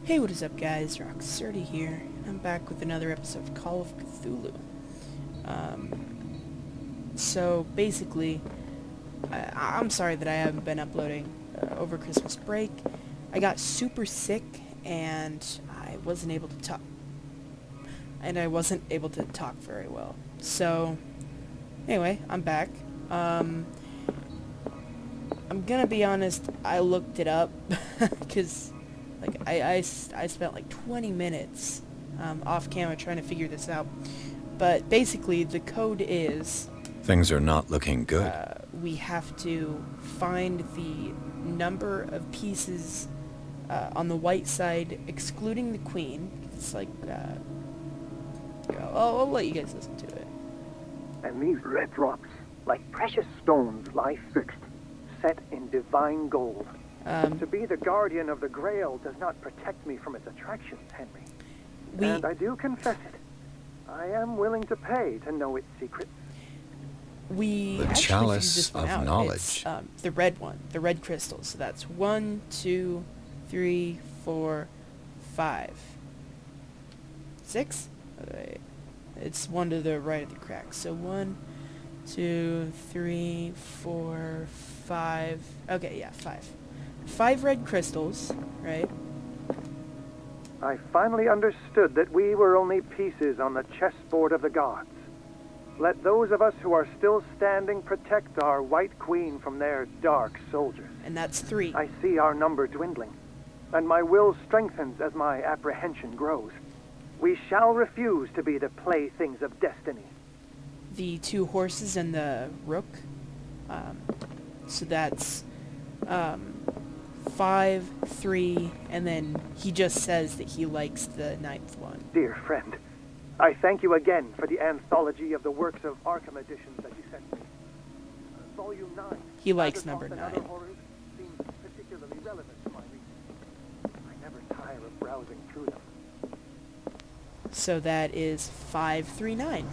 Hey, what is up guys? Rock30 here. I'm back with another episode of Call of Cthulhu. So basically, I'm sorry that I haven't been uploading over Christmas break. I got super sick and I wasn't able to talk. Very well. So, anyway, I'm back. I'm gonna be honest, I looked it up because I spent like 20 minutes off camera trying to figure this out. But basically, the code is... Things are not looking good. We have to find the number of pieces on the white side, excluding the queen. It's like... I'll let you guys listen to it. And these red drops, like precious stones, lie fixed, set in divine gold. To be the guardian of the Grail does not protect me from its attractions, Henry. And I do confess it. I am willing to pay to know its secrets. We The actually chalice figured this one of out. knowledge. It's, the red one, the red crystals. So that's 1, 2, 3, 4, 5, 6. Wait. It's one to the right of the crack. So 1, 2, 3, 4, 5. Okay, yeah, 5. 5 red crystals, right? I finally understood that we were only pieces on the chessboard of the gods. Let those of us who are still standing protect our White Queen from their dark soldiers. And that's 3. I see our number dwindling, and my will strengthens as my apprehension grows. We shall refuse to be the playthings of destiny. The 2 horses and the rook. So that's 5, 3, and then he just says that he likes the 9th one. Dear friend, I thank you again for the anthology of the works of Arkham editions that you sent me. Volume 9. He likes As number and 9. Other horrors seems particularly relevant to my reading. I never tire of browsing through them. So that is 539.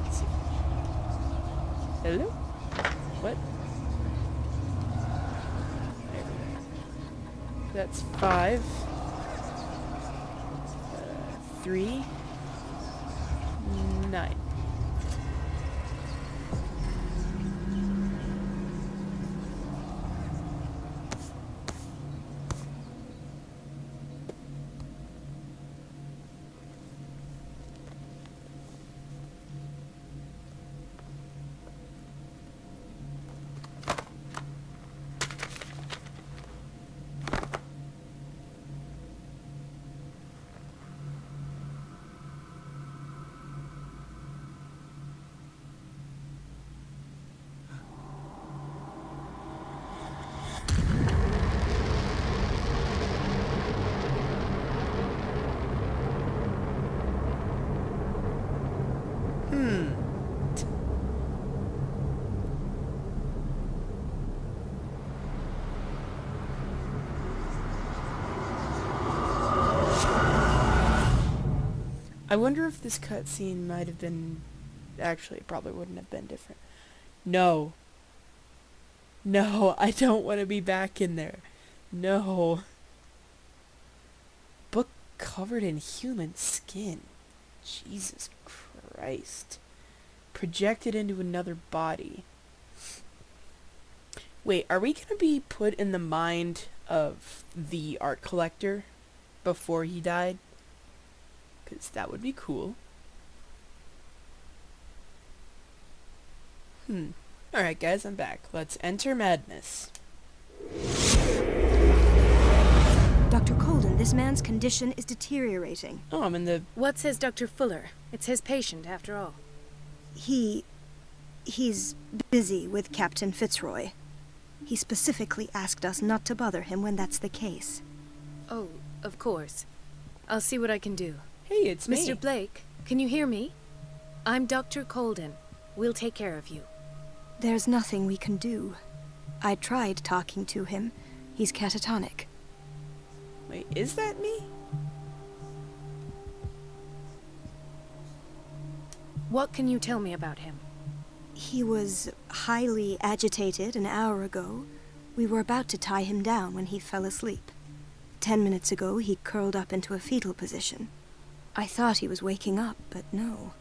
Let's see. Hello? What? There we go. That's 5. 3. 9. I wonder if this cutscene might have been... Actually, it probably wouldn't have been different. No. No, I don't want to be back in there. No. Book covered in human skin. Jesus Christ. Projected into another body. Wait, are we going to be put in the mind of the art collector before he died? Because that would be cool. Alright guys, I'm back. Let's enter madness. Dr. Colden, this man's condition is deteriorating. Oh, I'm in the... What says Dr. Fuller? It's his patient, after all. He's busy with Captain Fitzroy. He specifically asked us not to bother him when that's the case. Oh, of course. I'll see what I can do. Hey, it's me. Mr. Blake, can you hear me? I'm Dr. Colden. We'll take care of you. There's nothing we can do. I tried talking to him. He's catatonic. Wait, is that me? What can you tell me about him? He was highly agitated an hour ago, We were about to tie him down when he fell asleep. 10 minutes ago, he curled up into a fetal position. I thought he was waking up, but no.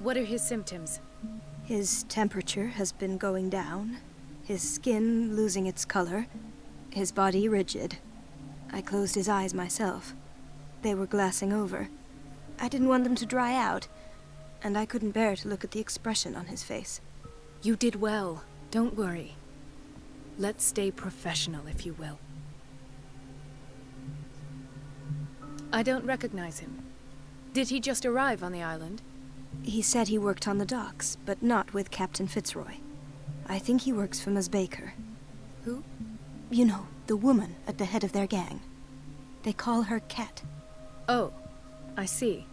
What are his symptoms? His temperature has been going down, his skin losing its color, his body rigid. I closed his eyes myself. They were glassing over. I didn't want them to dry out, and I couldn't bear to look at the expression on his face. You did well. Don't worry. Let's stay professional, if you will. I don't recognize him. Did he just arrive on the island? He said he worked on the docks, but not with Captain Fitzroy. I think he works for Miss Baker. Who? You know, the woman at the head of their gang. They call her Cat. Oh, I see.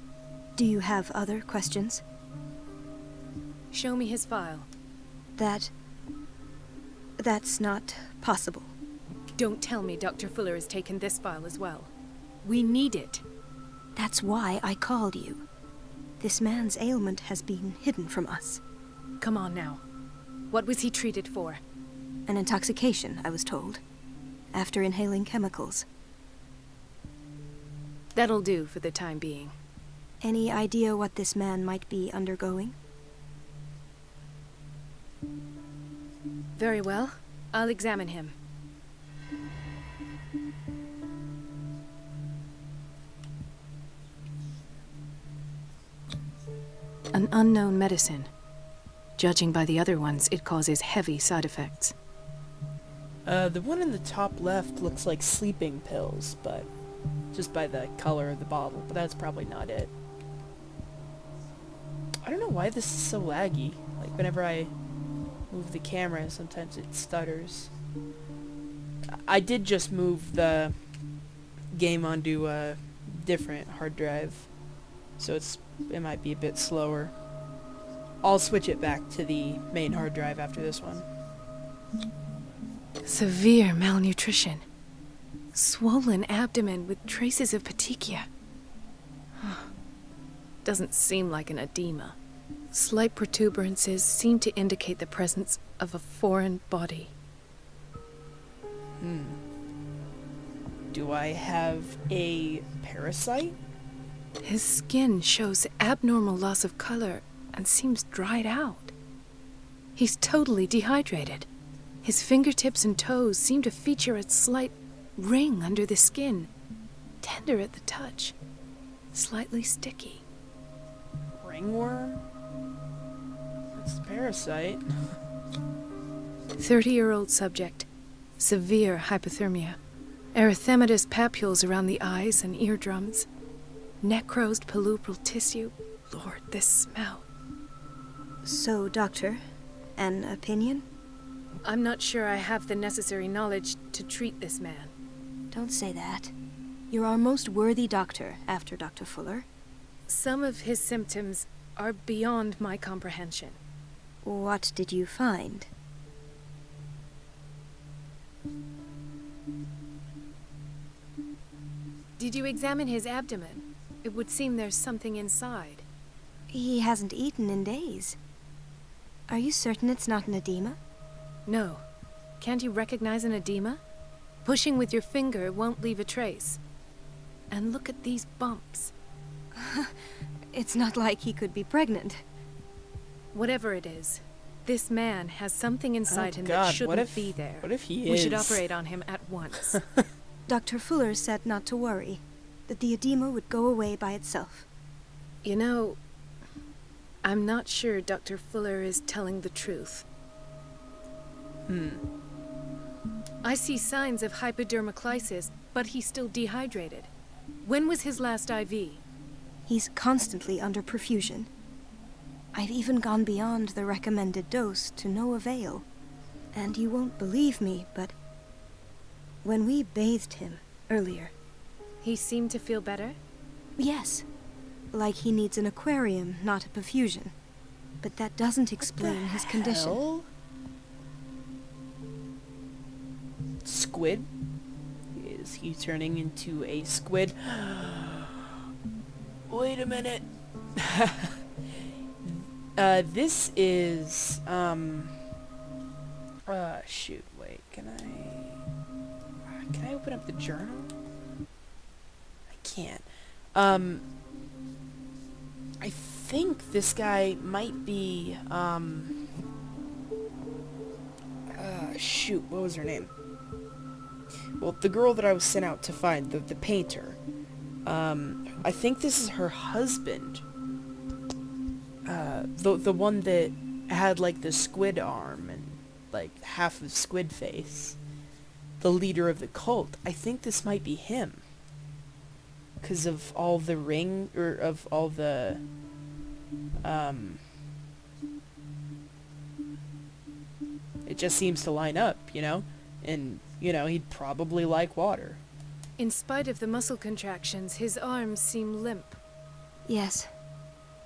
Do you have other questions? Show me his file. That's not possible. Don't tell me Dr. Fuller has taken this file as well. We need it. That's why I called you. This man's ailment has been hidden from us. Come on now. What was he treated for? An intoxication, I was told. After inhaling chemicals. That'll do for the time being. Any idea what this man might be undergoing? Very well. I'll examine him. An unknown medicine. Judging by the other ones, it causes heavy side effects. The one in the top left looks like sleeping pills, but just by the color of the bottle, but that's probably not it. I don't know why this is so laggy. Like, whenever I move the camera, sometimes it stutters. I did just move the game onto a different hard drive, so it might be a bit slower. I'll switch it back to the main hard drive after this one. Severe malnutrition. Swollen abdomen with traces of petechia. Doesn't seem like an edema. Slight protuberances seem to indicate the presence of a foreign body. Do I have a parasite? His skin shows abnormal loss of color and seems dried out. He's totally dehydrated. His fingertips and toes seem to feature a slight ring under the skin, tender at the touch, slightly sticky. Ringworm? That's a parasite. 30-year-old subject. Severe hypothermia. Erythematous papules around the eyes and eardrums. Necrosed palpebral tissue. Lord, this smell. So, Doctor, an opinion? I'm not sure I have the necessary knowledge to treat this man. Don't say that. You're our most worthy doctor after Dr. Fuller. Some of his symptoms are beyond my comprehension. What did you find? Did you examine his abdomen? It would seem there's something inside. He hasn't eaten in days. Are you certain it's not an edema? No. Can't you recognize an edema? Pushing with your finger won't leave a trace. And look at these bumps. It's not like he could be pregnant. Whatever it is, this man has something inside him God, that shouldn't be there. What if he is? We should operate on him at once. Dr. Fuller said not to worry, that the edema would go away by itself. You know, I'm not sure Dr. Fuller is telling the truth. I see signs of hypodermoclysis, but he's still dehydrated. When was his last IV? He's constantly under perfusion. I've even gone beyond the recommended dose to no avail. And you won't believe me, but when we bathed him earlier... He seemed to feel better? Yes. Like he needs an aquarium, not a perfusion. But that doesn't explain his condition. Hell? Squid? Is he turning into a squid? Wait a minute. This is, Shoot, wait, can I open up the journal? I can't. I think this guy might be, shoot, what was her name? Well, the girl that I was sent out to find, the painter. I think this is her husband. The one that had, like, the squid arm and, like, half of squid face. The leader of the cult. I think this might be him. 'Cause of all the of all the, it just seems to line up, you know? And, you know, he'd probably like water. In spite of the muscle contractions, his arms seem limp. Yes.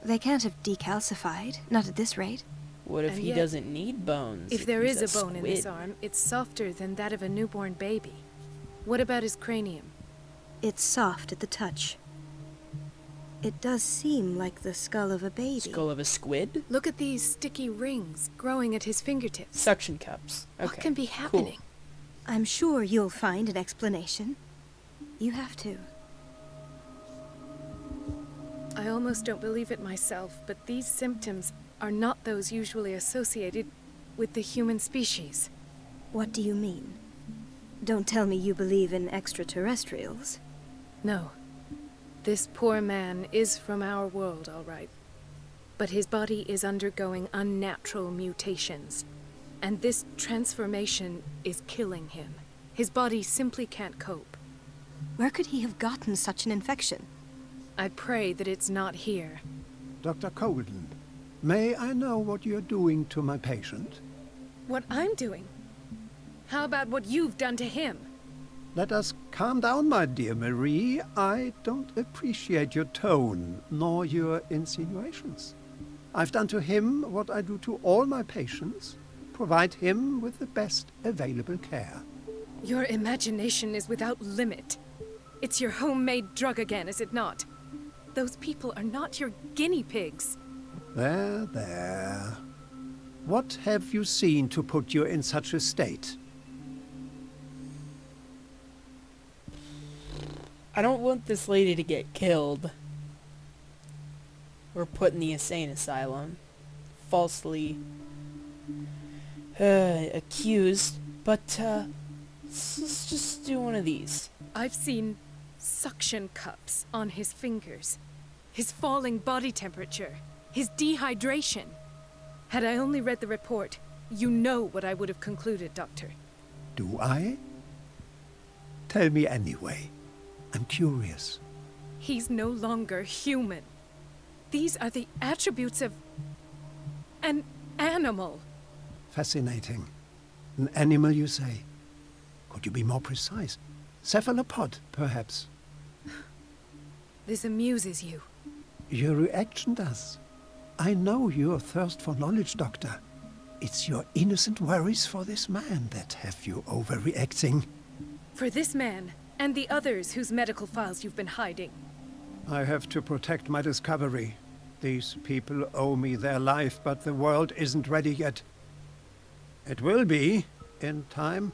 They can't have decalcified, not at this rate. What if And he yet, doesn't need bones? If there he's is a bone in this squid? arm, it's softer than that of a newborn baby. What about his cranium? It's soft at the touch. It does seem like the skull of a baby. Skull of a squid? Look at these sticky rings growing at his fingertips. Suction cups. Okay. What can be happening? I'm sure you'll find an explanation. You have to. I almost don't believe it myself, but these symptoms are not those usually associated with the human species. What do you mean? Don't tell me you believe in extraterrestrials. No. This poor man is from our world, all right. But his body is undergoing unnatural mutations. And this transformation is killing him. His body simply can't cope. Where could he have gotten such an infection? I pray that it's not here. Dr. Colden, may I know what you're doing to my patient? What I'm doing? How about what you've done to him? Let us calm down, my dear Marie. I don't appreciate your tone, nor your insinuations. I've done to him what I do to all my patients. Provide him with the best available care. Your imagination is without limit. It's your homemade drug again, is it not? Those people are not your guinea pigs. There, there. What have you seen to put you in such a state? I don't want this lady to get killed. Or put in the insane asylum. Falsely accused. But, let's just do one of these. I've seen suction cups on his fingers. His falling body temperature. His dehydration. Had I only read the report, you know what I would have concluded, Doctor. Do I? Tell me anyway. I'm curious. He's no longer human. These are the attributes of an animal. Fascinating. An animal, you say? Could you be more precise? Cephalopod, perhaps? This amuses you. Your reaction does. I know your thirst for knowledge, Doctor. It's your innocent worries for this man that have you overreacting. For this man, and the others whose medical files you've been hiding. I have to protect my discovery. These people owe me their life, but the world isn't ready yet. It will be, in time.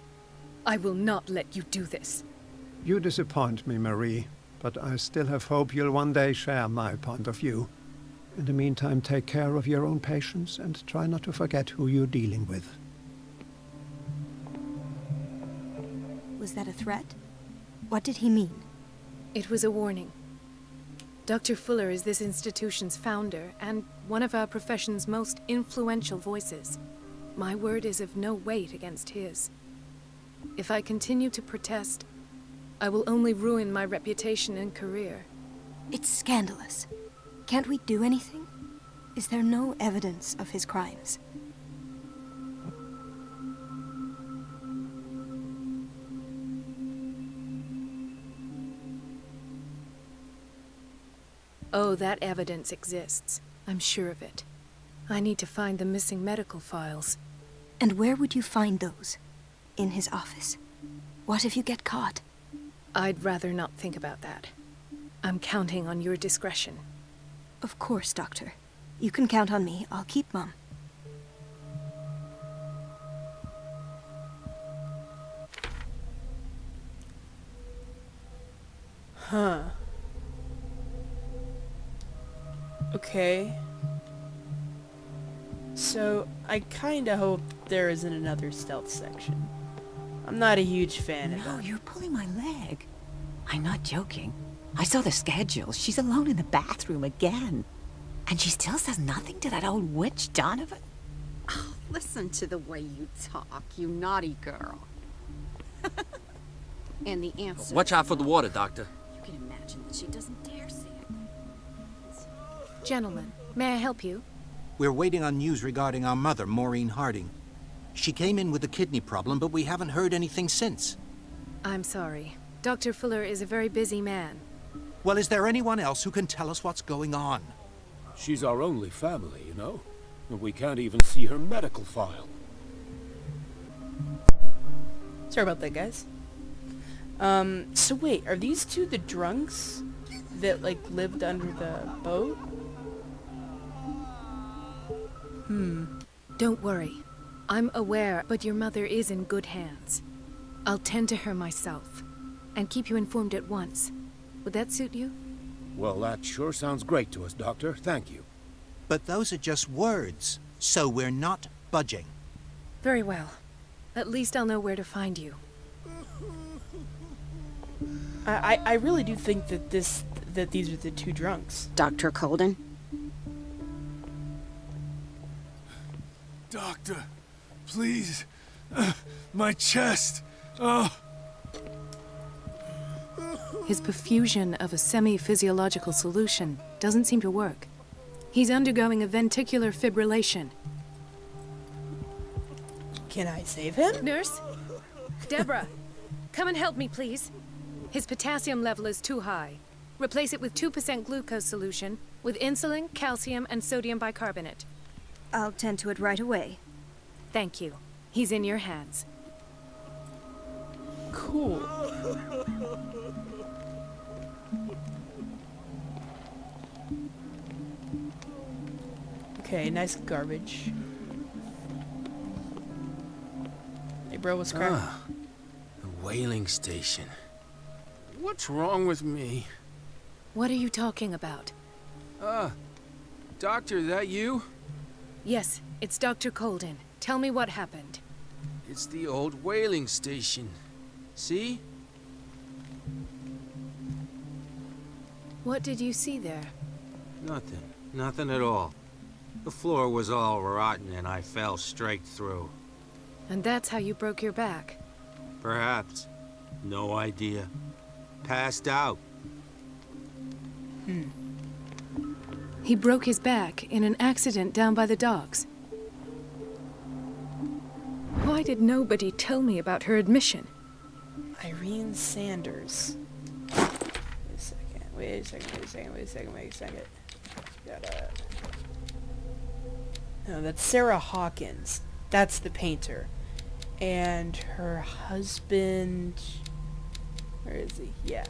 I will not let you do this. You disappoint me, Marie, but I still have hope you'll one day share my point of view. In the meantime, take care of your own patients and try not to forget who you're dealing with. Was that a threat? What did he mean? It was a warning. Dr. Fuller is this institution's founder and one of our profession's most influential voices. My word is of no weight against his. If I continue to protest, I will only ruin my reputation and career. It's scandalous. Can't we do anything? Is there no evidence of his crimes? Oh, that evidence exists. I'm sure of it. I need to find the missing medical files. And where would you find those? In his office? What if you get caught? I'd rather not think about that. I'm counting on your discretion. Of course, Doctor. You can count on me. I'll keep Mum. Huh. Okay. So, I kinda hope there isn't another stealth section. I'm not a huge fan of No, them. you're pulling my leg. I'm not joking. I saw the schedule. She's alone in the bathroom again. And she still says nothing to that old witch, Donovan. Oh, listen to the way you talk, you naughty girl. And the answer... Watch out for the water, Doctor. You can imagine that she doesn't dare say it. Gentlemen, may I help you? We're waiting on news regarding our mother, Maureen Harding. She came in with a kidney problem, but we haven't heard anything since. I'm sorry. Dr. Fuller is a very busy man. Well, is there anyone else who can tell us what's going on? She's our only family, you know? And we can't even see her medical file. Sorry about that, guys. So wait, are these two the drunks that, like, lived under the boat? Don't worry. I'm aware, but your mother is in good hands. I'll tend to her myself, and keep you informed at once. Would that suit you? Well, that sure sounds great to us, Doctor. Thank you. But those are just words, so we're not budging. Very well. At least I'll know where to find you. I really do think that these are the two drunks. Dr. Colden? Doctor, please. My chest. Oh. His perfusion of a semi-physiological solution doesn't seem to work. He's undergoing a ventricular fibrillation. Can I save him? Nurse? Deborah, come and help me, please. His potassium level is too high. Replace it with 2% glucose solution with insulin, calcium, and sodium bicarbonate. I'll tend to it right away. Thank you. He's in your hands. Cool. Okay, nice garbage. Hey bro, what's cracking? The whaling station. What's wrong with me? What are you talking about? Doctor, that you? Yes, it's Dr. Colden. Tell me what happened. It's the old whaling station. See? What did you see there? Nothing. Nothing at all. The floor was all rotten and I fell straight through. And that's how you broke your back. Perhaps. No idea. Passed out. He broke his back in an accident down by the docks. Why did nobody tell me about her admission? Irene Sanders. Wait a second. Gotta... No, that's Sarah Hawkins. That's the painter. And her husband... Where is he? Yeah.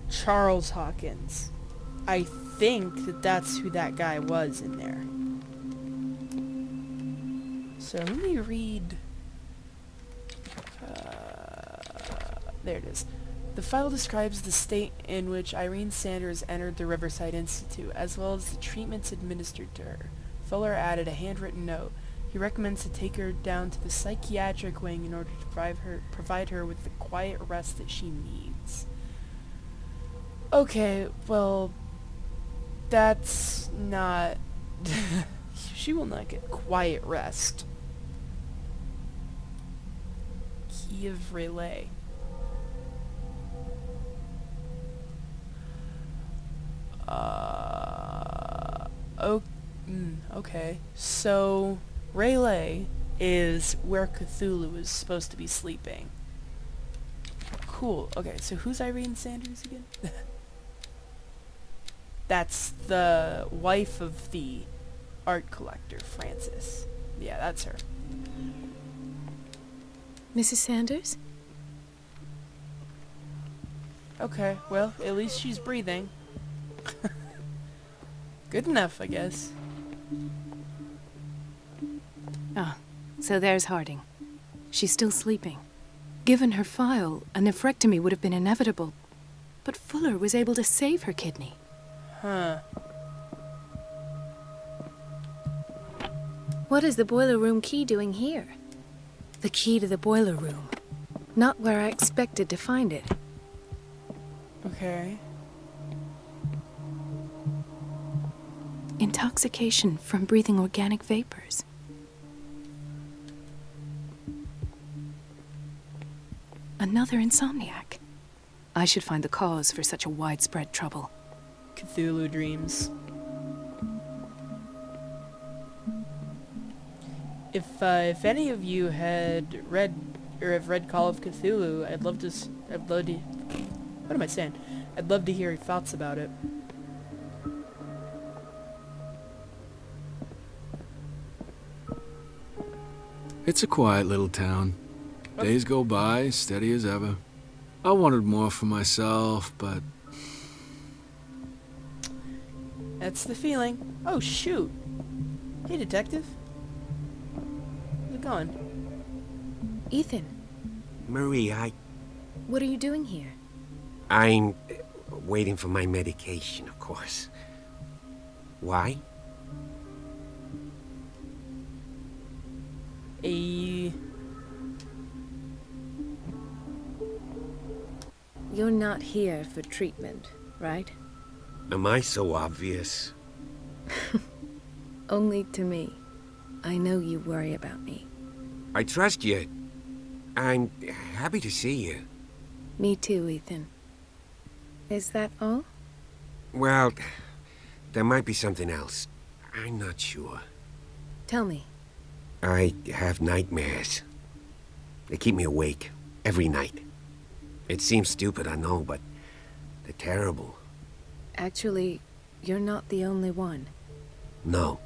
Charles Hawkins. I think that's who that guy was in there. So let me read... there it is. The file describes the state in which Irene Sanders entered the Riverside Institute, as well as the treatments administered to her. Fuller added a handwritten note. He recommends to take her down to the psychiatric wing in order to provide her with the quiet rest that she needs. Okay, well, that's not... She will not get quiet rest. Key of relay. Okay. So, relay is where Cthulhu is supposed to be sleeping. Cool. Okay, so who's Irene Sanders again? That's the wife of the art collector, Francis. Yeah, that's her. Mrs. Sanders? Okay, well, at least she's breathing. Good enough, I guess. Ah, so there's Harding. She's still sleeping. Given her file, a nephrectomy would have been inevitable. But Fuller was able to save her kidney. Huh. What is the boiler room key doing here? The key to the boiler room. Not where I expected to find it. Okay. Intoxication from breathing organic vapors. Another insomniac. I should find the cause for such a widespread trouble. Cthulhu dreams. If any of you had read or have read Call of Cthulhu, I'd love to. What am I saying? I'd love to hear your thoughts about it. It's a quiet little town. Days go by, steady as ever. I wanted more for myself, but... That's the feeling. Oh, shoot. Hey, detective. How's it going? Ethan, Marie, what are you doing here? I'm waiting for my medication, of course. Why? You're not here for treatment, right? Am I so obvious? Only to me. I know you worry about me. I trust you. I'm happy to see you. Me too, Ethan. Is that all? Well, there might be something else. I'm not sure. Tell me. I have nightmares. They keep me awake every night. It seems stupid, I know, but they're terrible. Actually, you're not the only one. No.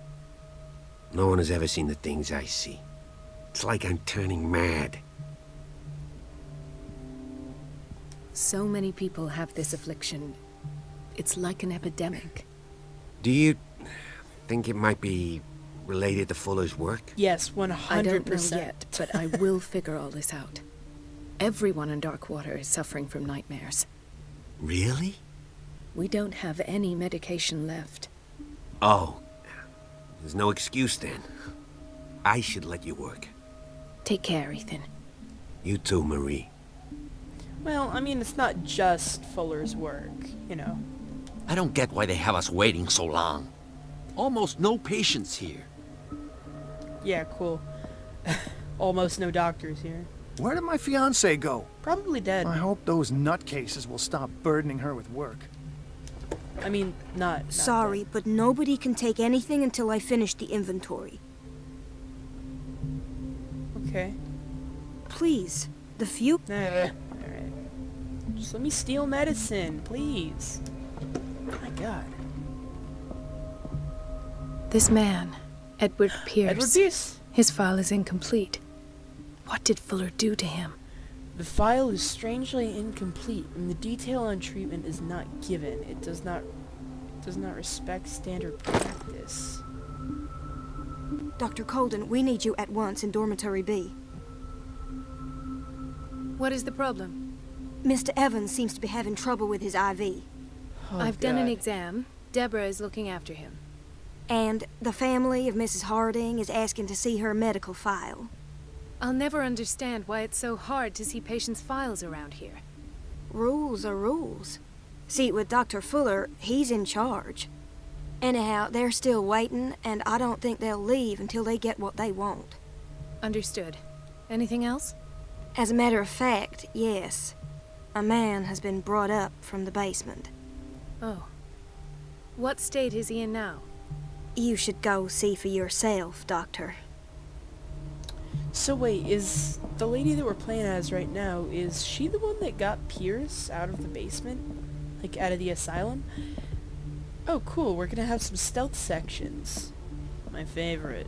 No one has ever seen the things I see. It's like I'm turning mad. So many people have this affliction. It's like an epidemic. Do you think it might be related to Fuller's work? Yes, 100%. I don't know yet, but I will figure all this out. Everyone in Darkwater is suffering from nightmares. Really? We don't have any medication left. Oh. There's no excuse then. I should let you work. Take care, Ethan. You too, Marie. Well, I mean, it's not just Fuller's work, you know. I don't get why they have us waiting so long. Almost no patients here. Yeah, cool. Almost no doctors here. Where did my fiancé go? Probably dead. I hope those nutcases will stop burdening her with work. I mean, not Sorry, dead. but nobody can take anything until I finish the inventory. Okay. Please, the few... Alright. Just let me steal medicine, please. Oh my god. This man, Edward Pierce. Edward Pierce? His file is incomplete. What did Fuller do to him? The file is strangely incomplete, and the detail on treatment is not given. It does not respect standard practice. Dr. Colden, we need you at once in Dormitory B. What is the problem? Mr. Evans seems to be having trouble with his IV. Oh, I've done an God. exam. Deborah is looking after him. And the family of Mrs. Harding is asking to see her medical file. I'll never understand why it's so hard to see patients' files around here. Rules are rules. See, with Dr. Fuller, he's in charge. Anyhow, they're still waiting, and I don't think they'll leave until they get what they want. Understood. Anything else? As a matter of fact, yes. A man has been brought up from the basement. Oh. What state is he in now? You should go see for yourself, Doctor. So wait, is the lady that we're playing as right now, is she the one that got Pierce out of the basement? Like, out of the asylum? Oh, cool, we're gonna have some stealth sections. My favorite.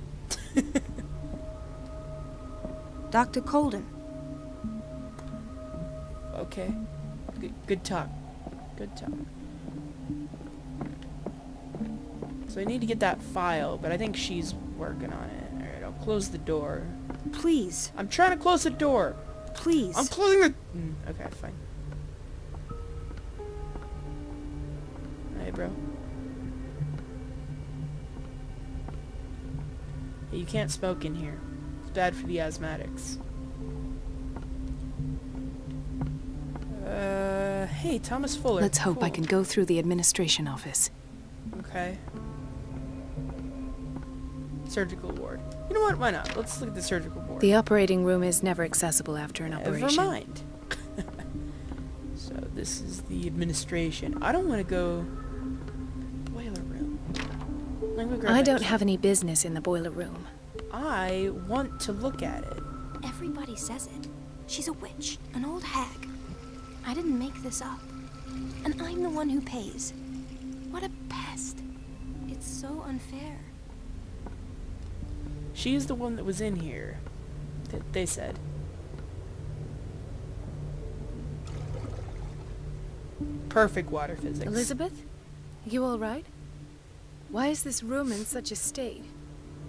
Dr. Colden. Okay. Good talk. Good talk. So I need to get that file, but I think she's working on it. Alright, I'll close the door. Please. I'm trying to close the door. Please. I'm closing the... okay, fine. bro. Hey, you can't smoke in here. It's bad for the asthmatics. Hey, Thomas Fuller. Let's hope I Cool. can go through the administration office. Okay. Surgical ward. You know what? Why not? Let's look at the surgical ward. The operating room is never accessible after an operation. Never mind. So this is the administration. I don't want to go boiler room. Let me grab I that don't key. have any business in the boiler room. I want to look at it. Everybody says it. She's a witch, an old hag. I didn't make this up. And I'm the one who pays. What a pest. It's so unfair. She is the one that was in here. They said. Perfect water physics. Elizabeth? You all right? Why is this room in such a state?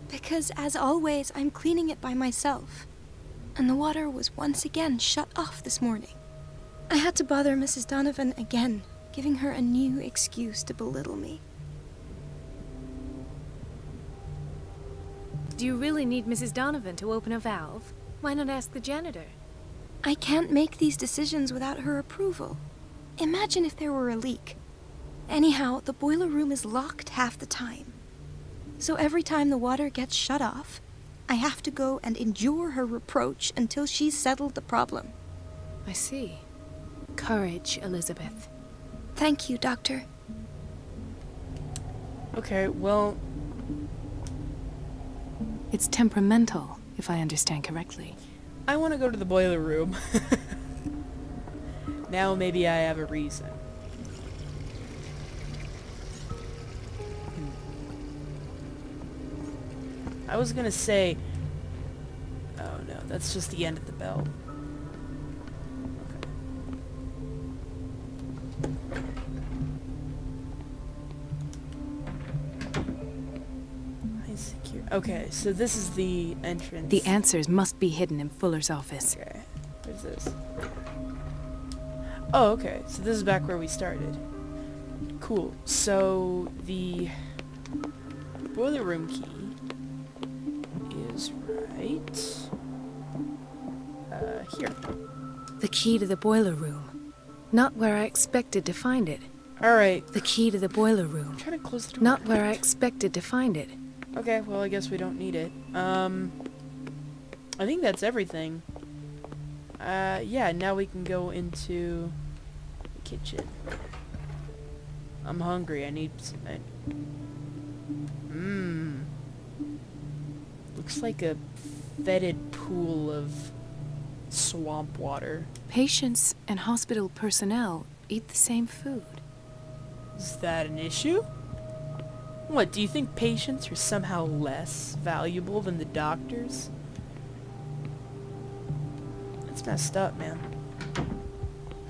Because, as always, I'm cleaning it by myself. And the water was once again shut off this morning. I had to bother Mrs. Donovan again, giving her a new excuse to belittle me. Do you really need Mrs. Donovan to open a valve? Why not ask the janitor? I can't make these decisions without her approval. Imagine if there were a leak. Anyhow, the boiler room is locked half the time. So every time the water gets shut off, I have to go and endure her reproach until she's settled the problem. I see. Courage, Elizabeth. Thank you, Doctor. Okay, well... It's temperamental, if I understand correctly. I want to go to the boiler room. Now maybe I have a reason. I was gonna say... Oh no, that's just the end of the bell. Okay, so this is the entrance. The answers must be hidden in Fuller's office. Okay, where's this? Oh, okay, so this is back where we started. Cool, so the boiler room key is right here. The key to the boiler room. Not where I expected to find it. Alright. The key to the boiler room. I'm trying to close the door. Not where I expected to find it. Okay, well, I guess we don't need it. I think that's everything. Yeah, now we can go into the kitchen. I'm hungry. I need some... Looks like a fetid pool of swamp water. Patients and hospital personnel eat the same food. Is that an issue? What, do you think patients are somehow less valuable than the doctors? That's messed up, man.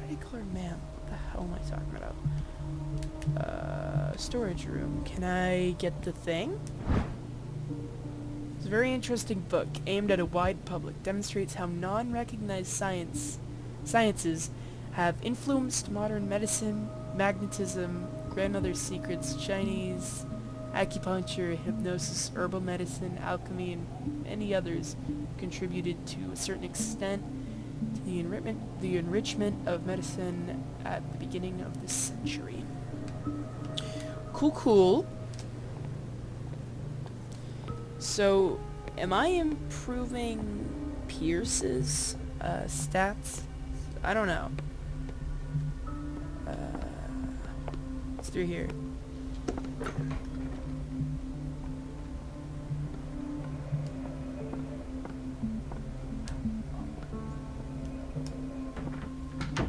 Particular man. What the hell am I talking about? Storage room. Can I get the thing? It's a very interesting book, aimed at a wide public. Demonstrates how non-recognized sciences have influenced modern medicine, magnetism, grandmother's secrets, Chinese... acupuncture, hypnosis, herbal medicine, alchemy, and many others contributed to a certain extent to the enrichment of medicine at the beginning of this century. Cool, cool. So, am I improving Pierce's stats? I don't know. It's through here.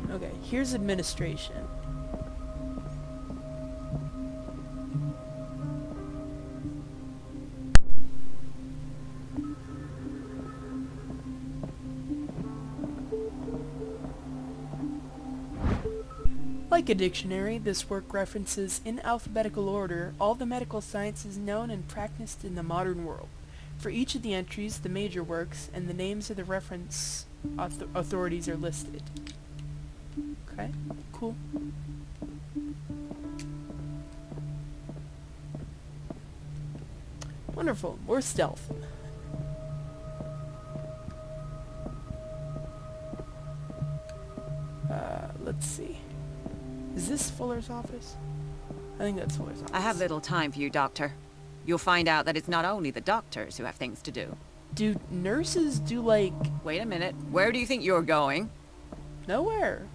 Okay, here's administration. Like a dictionary, this work references in alphabetical order all the medical sciences known and practiced in the modern world. For each of the entries, the major works and the names of the reference authorities are listed. Okay, cool. Wonderful. More stealth. Let's see. Is this Fuller's office? I think that's Fuller's office. I have little time for you, Doctor. You'll find out that it's not only the doctors who have things to do. Do nurses do, like... Wait a minute. Where do you think you're going? Nowhere.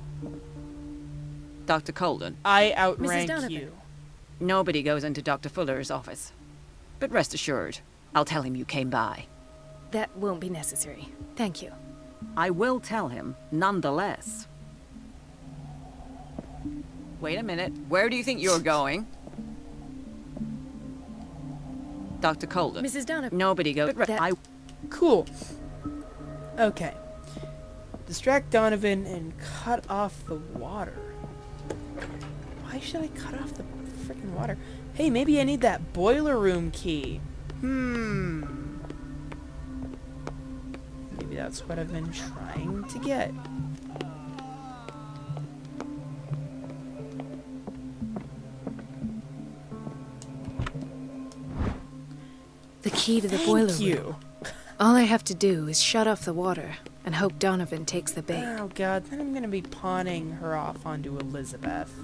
Dr. Colden. I outrank you. Nobody goes into Dr. Fuller's office. But rest assured, I'll tell him you came by. That won't be necessary. Thank you. I will tell him, nonetheless. Wait a minute. Where do you think you're going? Dr. Colden. Mrs. Donovan. Nobody goes... Cool. Okay. Distract Donovan and cut off the water. Why should I cut off the freaking water? Hey, maybe I need that boiler room key. Maybe that's what I've been trying to get. The key to the boiler room. All I have to do is shut off the water and hope Donovan takes the bait. Oh god, then I'm gonna be pawning her off onto Elizabeth.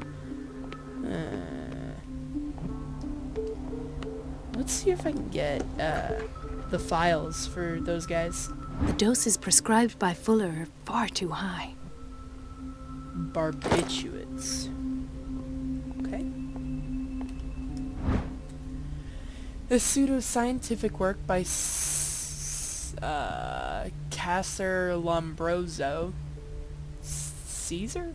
Let's see if I can get the files for those guys. The doses prescribed by Fuller are far too high. Barbiturates. Okay. A pseudoscientific work by Caesar Lombroso. Caesar,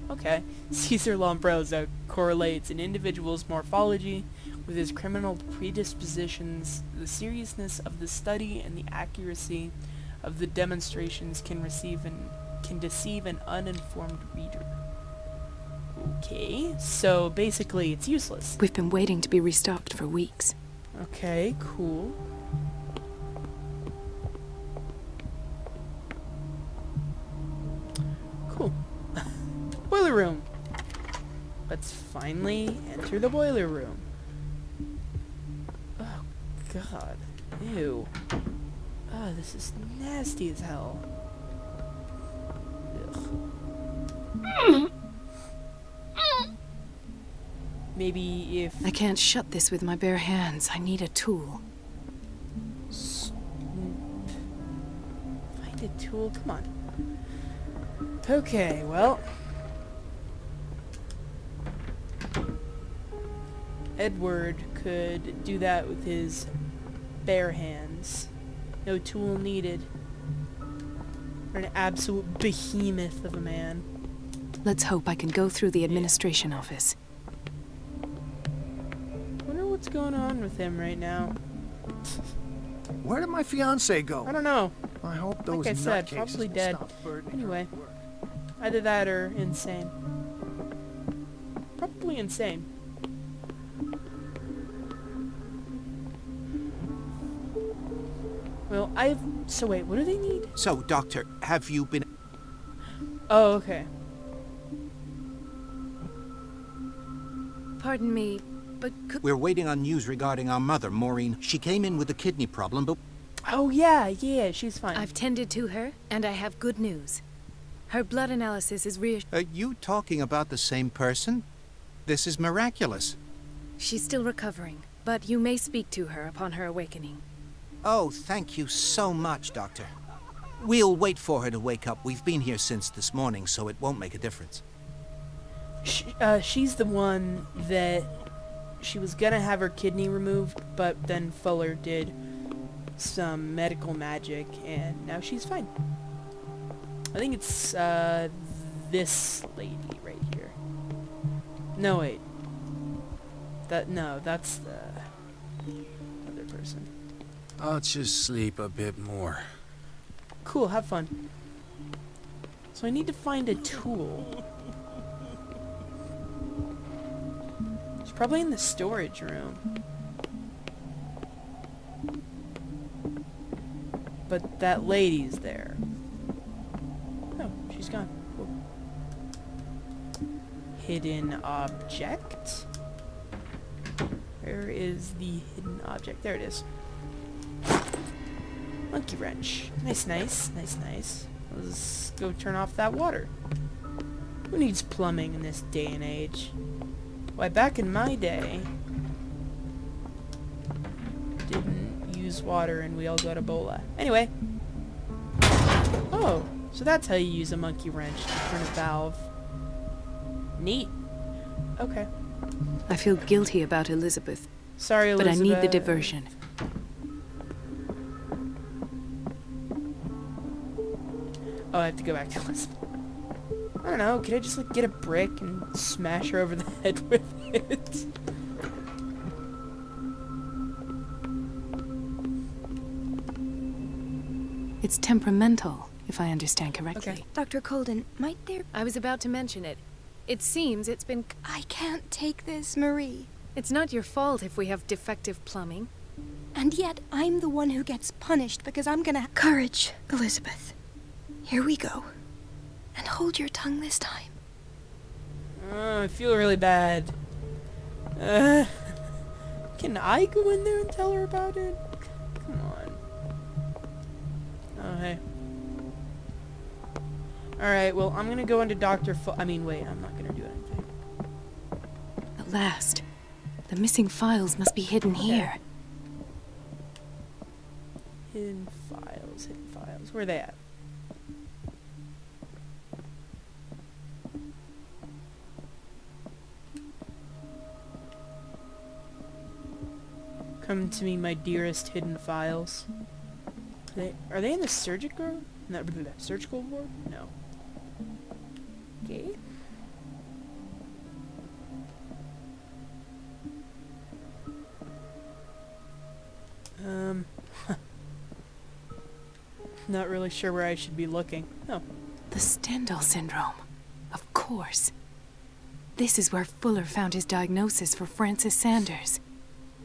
okay. Caesar Lombroso correlates an individual's morphology with his criminal predispositions. The seriousness of the study and the accuracy of the demonstrations can deceive an uninformed reader. Okay, so basically it's useless. We've been waiting to be restocked for weeks. Okay, cool. Cool. Boiler room. Let's finally enter the boiler room. Oh, God. Ew. Oh, this is nasty as hell. Ugh. Maybe if... I can't shut this with my bare hands. I need a tool. Find a tool? Come on. Okay, well... Edward could do that with his bare hands. No tool needed. For an absolute behemoth of a man. Let's hope I can go through the administration office. Wonder what's going on with him right now. Where did my fiancé go? I don't know. I hope those like I said, nutcases probably will dead. stop burdening Anyway, her work. either that or insane. Probably insane. Well, so wait, what do they need? So, Doctor, have you been... Oh, okay. Pardon me, but We're waiting on news regarding our mother, Maureen. She came in with a kidney problem, but... Oh, yeah, she's fine. I've tended to her, and I have good news. Her blood analysis is Are you talking about the same person? This is miraculous. She's still recovering, but you may speak to her upon her awakening. Oh, thank you so much, Doctor. We'll wait for her to wake up. We've been here since this morning, so it won't make a difference. She's the one that she was gonna have her kidney removed, but then Fuller did some medical magic, and now she's fine. I think it's this lady right here. No, wait. That's the other person. I'll just sleep a bit more. Cool, have fun. So I need to find a tool. It's probably in the storage room. But that lady's there. Oh, she's gone. Cool. Hidden object. Where is the hidden object? There it is. Monkey wrench. Nice, nice, nice, nice. Let's go turn off that water. Who needs plumbing in this day and age? Why, back in my day, didn't use water and we all got Ebola. Anyway. Oh, so that's how you use a monkey wrench to turn a valve. Neat. Okay. I feel guilty about Elizabeth. Sorry, But Elizabeth. I need the diversion. Oh, I have to go back to Elizabeth. I don't know, could I just, like, get a brick and smash her over the head with it? It's temperamental, if I understand correctly. Okay. Dr. Colden, might there... I was about to mention it. It seems it's been... I can't take this, Marie. It's not your fault if we have defective plumbing. And yet, I'm the one who gets punished because I'm gonna... Courage, Elizabeth. Here we go. And hold your tongue this time. I feel really bad. Can I go in there and tell her about it? Come on. Oh, hey. Alright, well, I'm gonna go into Dr. I mean, wait, I'm not gonna do anything. At last. The missing files must be hidden here. Hidden files, hidden files. Where are they at? Come to me, my dearest hidden files. Are they in the surgical? No, surgical ward? No. Okay. Not really sure where I should be looking. Oh. The Stendhal syndrome. Of course. This is where Fuller found his diagnosis for Francis Sanders.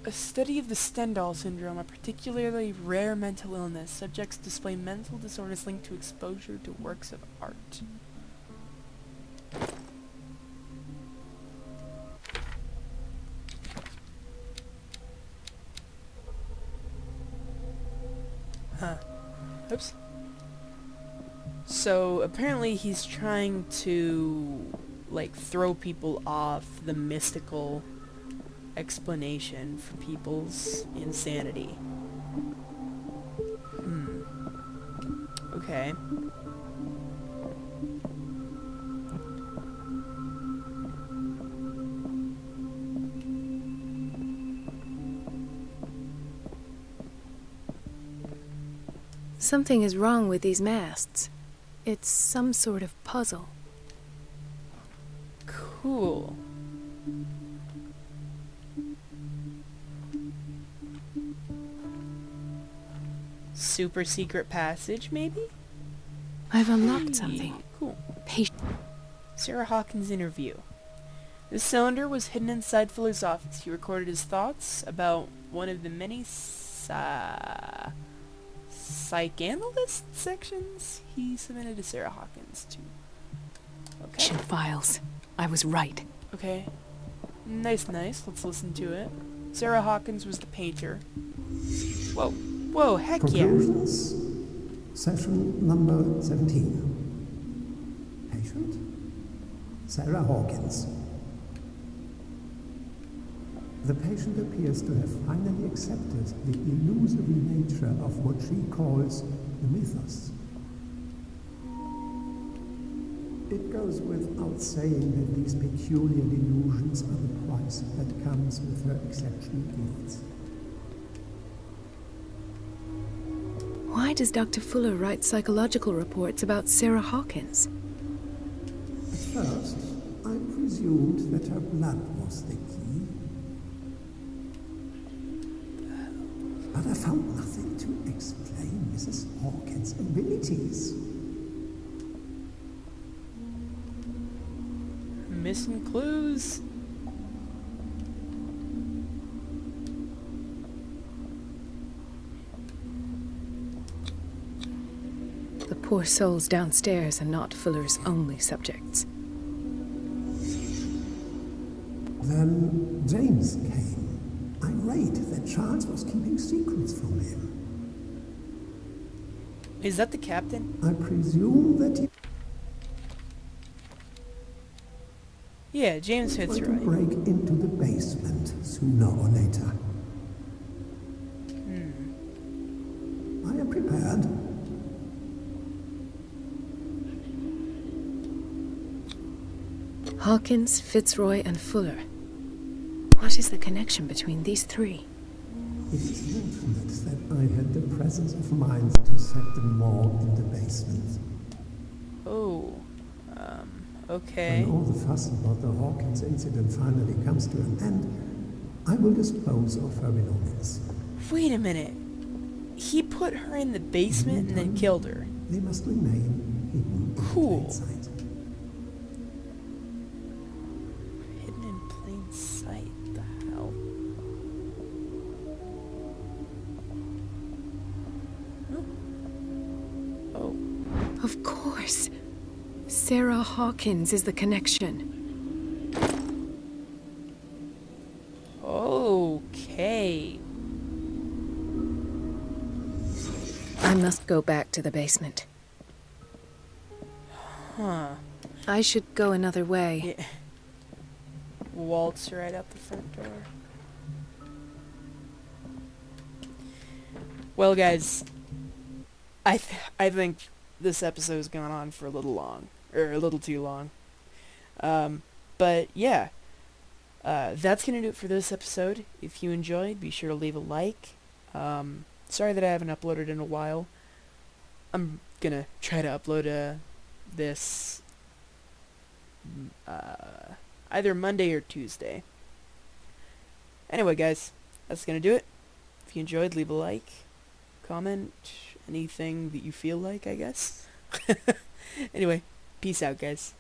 A study of the Stendhal syndrome, a particularly rare mental illness. Subjects display mental disorders linked to exposure to works of art. Huh. Oops. So, apparently he's trying to, like, throw people off the mystical explanation for people's insanity. Okay. Something is wrong with these masts. It's some sort of puzzle. Cool. Super secret passage, maybe? I've unlocked something. Cool. Sarah Hawkins' interview. This cylinder was hidden inside Fuller's office. He recorded his thoughts about one of the many psychanalyst sections he submitted to Sarah Hawkins to. Okay. Files. I was right. Okay. Nice, nice. Let's listen to it. Sarah Hawkins was the painter. Whoa. Whoa, heck Conclusions. Session number 17. Patient? Sarah Hawkins. The patient appears to have finally accepted the illusory nature of what she calls the mythos. It goes without saying that these peculiar delusions are the price that comes with her exceptional gifts. Why does Dr. Fuller write psychological reports about Sarah Hawkins? At first, I presumed that her blood was the key. But I found nothing to explain Mrs. Hawkins' abilities. Missing clues. The poor souls downstairs are not Fuller's only subjects. Then James came. great that Charles was keeping secrets from him. Is that the captain? I presume that he Yeah, James was Fitzroy. to break into the basement sooner or later. I am prepared. Hawkins, Fitzroy, and Fuller. What is the connection between these three? It is fortunate that I had the presence of mind to set them all in the basement. Oh, okay. When all the fuss about the Hawkins incident finally comes to an end, I will dispose of her belongings. Wait a minute. He put her in the basement and then killed her. They must remain hidden in Cool. plain sight. Hidden in plain sight. The hell? Oh. Of course. Sarah Hawkins is the connection. Okay. I must go back to the basement. Huh. I should go another way. Yeah. Waltz right out the front door. Well, guys, I think this episode's gone on for a little long, or a little too long. But yeah, that's gonna do it for this episode. If you enjoyed, be sure to leave a like. Sorry that I haven't uploaded in a while. I'm gonna try to upload this either Monday or Tuesday. Anyway, guys, that's gonna do it. If you enjoyed, leave a like, comment, anything that you feel like, I guess. Anyway, peace out, guys.